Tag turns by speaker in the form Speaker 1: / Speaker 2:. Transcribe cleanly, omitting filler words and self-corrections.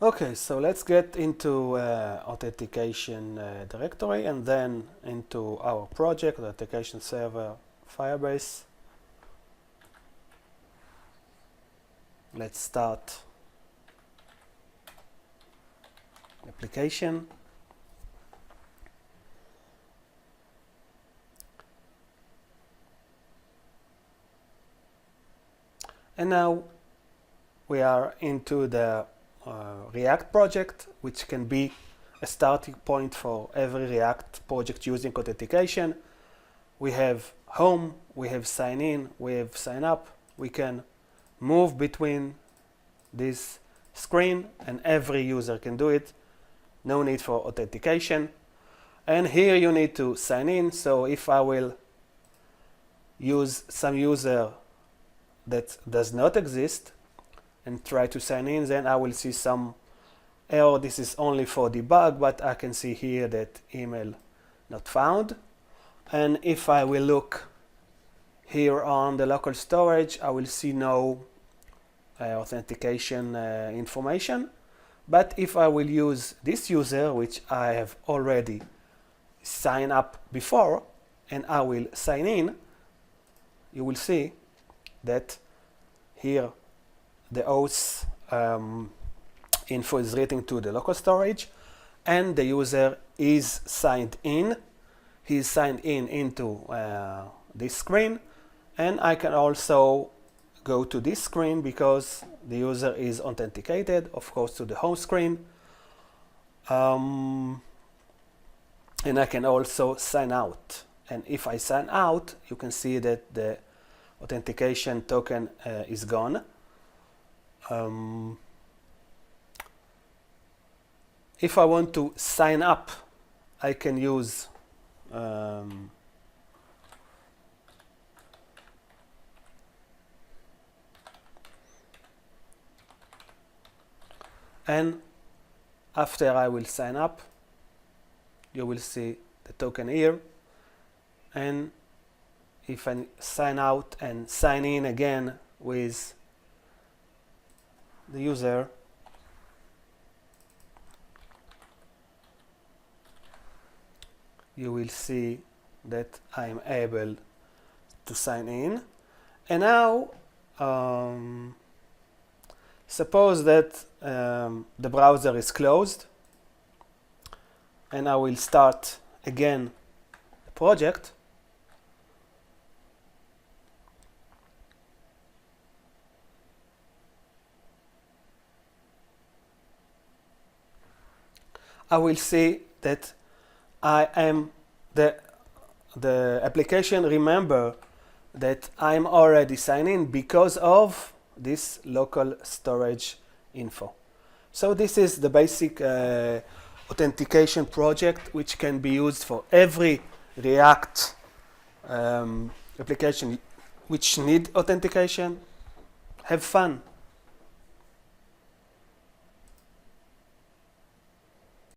Speaker 1: Okay, so let's get into authentication directory and then into our project, authentication server Firebase. Let's start application. And now we are into the React project, which can be a starting point for every React project using authentication. We have home, we have sign in, we have sign up. We can move between this screen and every user can do it. No need for authentication. And here you need to sign in. So if I will use some user that does not exist and try to sign in, then I will see some error. This is only for debug, but I can see here that email not found. And if I will look here on the local storage, I will see no authentication information. But if I will use this user, which I have already signed up before, and I will sign in, you will see that here the auth info is written to the local storage and the user is signed in. He is signed in into this screen, and I can also go to this screen because the user is authenticated, of course, to the home screen. And I can also sign out. And if I sign out, you can see that the authentication token is gone. If I want to sign up, I can use and after I will sign up, you will see the token here. And if I sign out and sign in again with the user, you will see that I'm able to sign in. And now suppose that the browser is closed and I will start again the project. I will see that I am the application remember that I'm already signed in because of this local storage info. So this is the basic authentication project, which can be used for every React application which need authentication. Have fun.